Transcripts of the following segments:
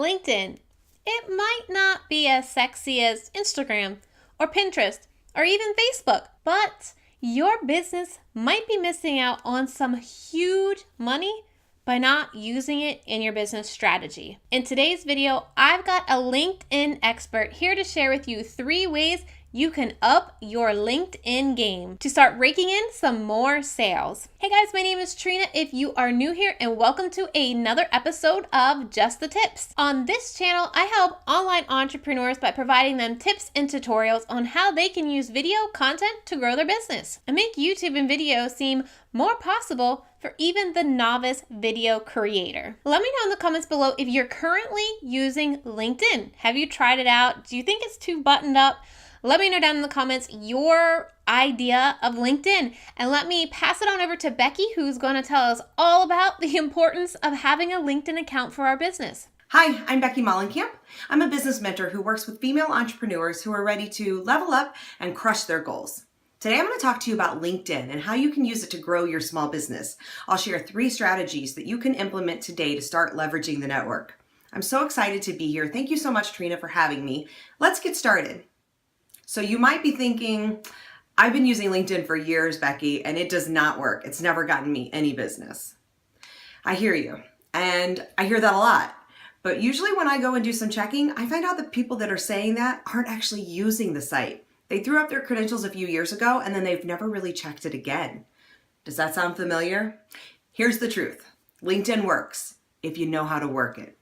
LinkedIn. It might not be as sexy as Instagram or Pinterest or even Facebook, but your business might be missing out on some huge money by not using it in your business strategy. In today's video, I've got a LinkedIn expert here to share with you 3 ways you can up your LinkedIn game to start raking in some more sales. Hey guys, my name is Trina if you are new here, and welcome to another episode of Just the Tips. On this channel, I help online entrepreneurs by providing them tips and tutorials on how they can use video content to grow their business and make YouTube and video seem more possible for even the novice video creator. Let me know in the comments below if you're currently using LinkedIn. Have you tried it out? Do you think it's too buttoned up? Let me know down in the comments your idea of LinkedIn, and let me pass it on over to Becky, who's going to tell us all about the importance of having a LinkedIn account for our business. Hi, I'm Becky Mollenkamp. I'm a business mentor who works with female entrepreneurs who are ready to level up and crush their goals. Today I'm going to talk to you about LinkedIn and how you can use it to grow your small business. I'll share 3 strategies that you can implement today to start leveraging the network. I'm so excited to be here. Thank you so much, Trina, for having me. Let's get started. So you might be thinking, I've been using LinkedIn for years, Becky, and it does not work. It's never gotten me any business. I hear you, and I hear that a lot. But usually when I go and do some checking, I find out that people that are saying that aren't actually using the site. They threw up their credentials a few years ago, and then they've never really checked it again. Does that sound familiar? Here's the truth. LinkedIn works if you know how to work it.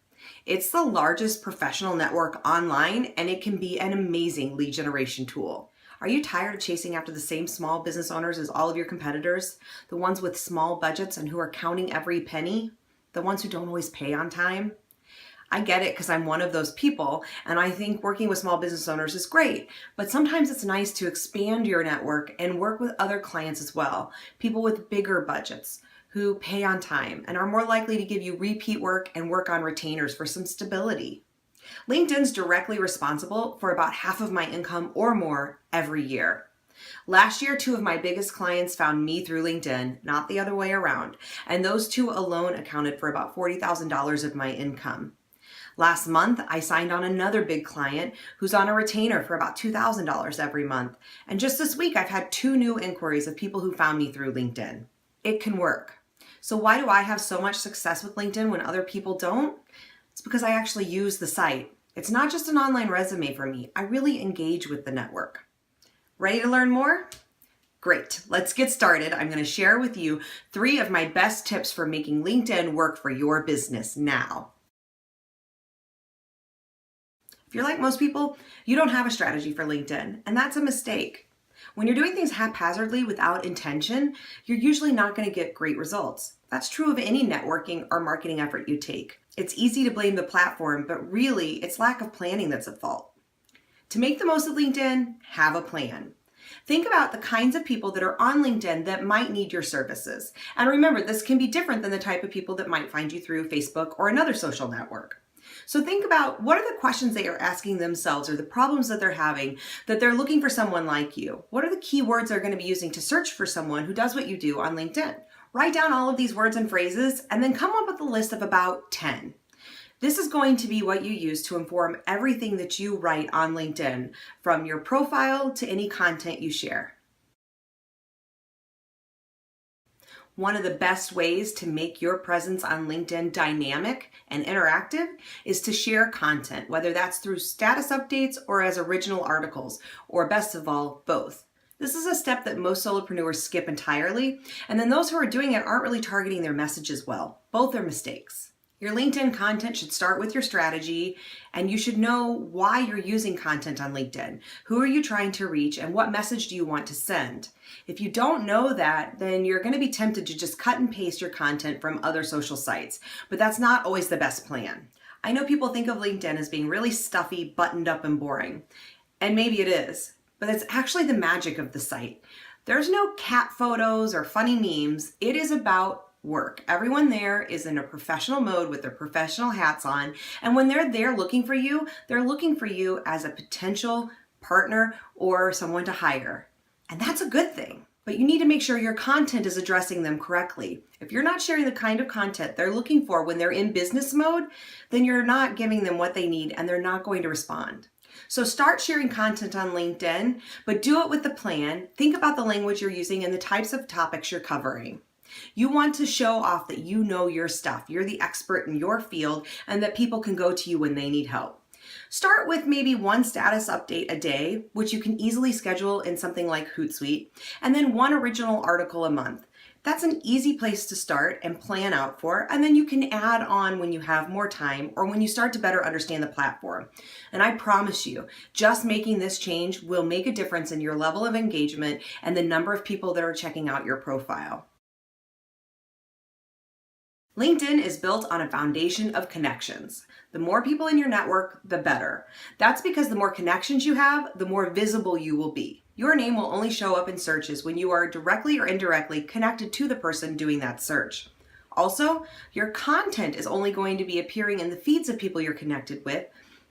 It's the largest professional network online, and it can be an amazing lead generation tool. Are you tired of chasing after the same small business owners as all of your competitors? The ones with small budgets and who are counting every penny? The ones who don't always pay on time? I get it because I'm one of those people, and I think working with small business owners is great, but sometimes it's nice to expand your network and work with other clients as well, people with bigger budgets who pay on time and are more likely to give you repeat work and work on retainers for some stability. LinkedIn's directly responsible for about half of my income or more every year. Last year, 2 of my biggest clients found me through LinkedIn, not the other way around, and those 2 alone accounted for about $40,000 of my income. Last month, I signed on another big client who's on a retainer for about $2,000 every month. And just this week, I've had 2 new inquiries of people who found me through LinkedIn. It can work. So why do I have so much success with LinkedIn when other people don't? It's because I actually use the site. It's not just an online resume for me. I really engage with the network. Ready to learn more? Great. Let's get started. I'm going to share with you 3 of my best tips for making LinkedIn work for your business now. If you're like most people, you don't have a strategy for LinkedIn, and that's a mistake. When you're doing things haphazardly without intention, you're usually not going to get great results. That's true of any networking or marketing effort you take. It's easy to blame the platform, but really it's lack of planning that's at fault. To make the most of LinkedIn, have a plan. Think about the kinds of people that are on LinkedIn that might need your services. And remember, this can be different than the type of people that might find you through Facebook or another social network. So think about what are the questions they are asking themselves or the problems that they're having that they're looking for someone like you. What are the keywords they're going to be using to search for someone who does what you do on LinkedIn? Write down all of these words and phrases and then come up with a list of about 10. This is going to be what you use to inform everything that you write on LinkedIn, from your profile to any content you share. One of the best ways to make your presence on LinkedIn dynamic and interactive is to share content, whether that's through status updates or as original articles, or best of all, both. This is a step that most solopreneurs skip entirely, and then those who are doing it aren't really targeting their messages well. Both are mistakes. Your LinkedIn content should start with your strategy, and you should know why you're using content on LinkedIn. Who are you trying to reach, and what message do you want to send? If you don't know that, then you're going to be tempted to just cut and paste your content from other social sites, but that's not always the best plan. I know people think of LinkedIn as being really stuffy, buttoned up, and boring, and maybe it is, but it's actually the magic of the site. There's no cat photos or funny memes. It is about work. Everyone there is in a professional mode with their professional hats on. And when they're there looking for you, they're looking for you as a potential partner or someone to hire. And that's a good thing. But you need to make sure your content is addressing them correctly. If you're not sharing the kind of content they're looking for when they're in business mode, then you're not giving them what they need and they're not going to respond. So start sharing content on LinkedIn, but do it with a plan. Think about the language you're using and the types of topics you're covering. You want to show off that you know your stuff, you're the expert in your field, and that people can go to you when they need help. Start with maybe one status update a day, which you can easily schedule in something like Hootsuite, and then one original article a month. That's an easy place to start and plan out for, and then you can add on when you have more time or when you start to better understand the platform. And I promise you, just making this change will make a difference in your level of engagement and the number of people that are checking out your profile. LinkedIn is built on a foundation of connections. The more people in your network, the better. That's because the more connections you have, the more visible you will be. Your name will only show up in searches when you are directly or indirectly connected to the person doing that search. Also, your content is only going to be appearing in the feeds of people you're connected with,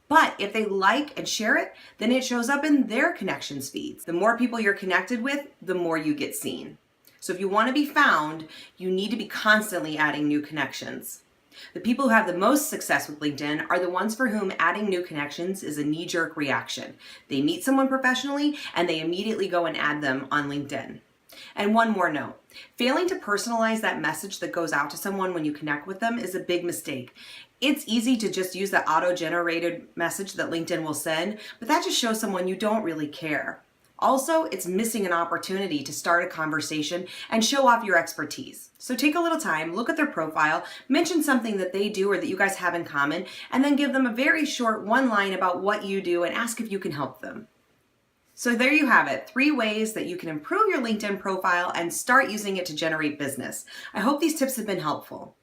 but if they like and share it, then it shows up in their connections feeds. The more people you're connected with, the more you get seen. So if you want to be found, you need to be constantly adding new connections. The people who have the most success with LinkedIn are the ones for whom adding new connections is a knee-jerk reaction. They meet someone professionally and they immediately go and add them on LinkedIn. And one more note, failing to personalize that message that goes out to someone when you connect with them is a big mistake. It's easy to just use the auto-generated message that LinkedIn will send, but that just shows someone you don't really care. Also, it's missing an opportunity to start a conversation and show off your expertise. So take a little time, look at their profile, mention something that they do or that you guys have in common, and then give them a very short one line about what you do and ask if you can help them. So there you have it, 3 ways that you can improve your LinkedIn profile and start using it to generate business. I hope these tips have been helpful.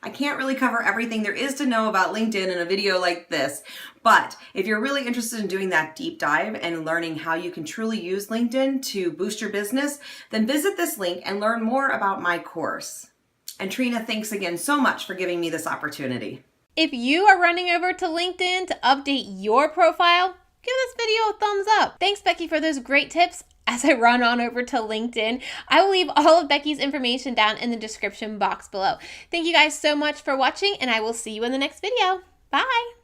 I can't really cover everything there is to know about LinkedIn in a video like this, but if you're really interested in doing that deep dive and learning how you can truly use LinkedIn to boost your business, then visit this link and learn more about my course. And Trena, thanks again so much for giving me this opportunity. If you are running over to LinkedIn to update your profile, give this video a thumbs up. Thanks, Becky, for those great tips. As I run on over to LinkedIn, I will leave all of Becky's information down in the description box below. Thank you guys so much for watching, and I will see you in the next video. Bye!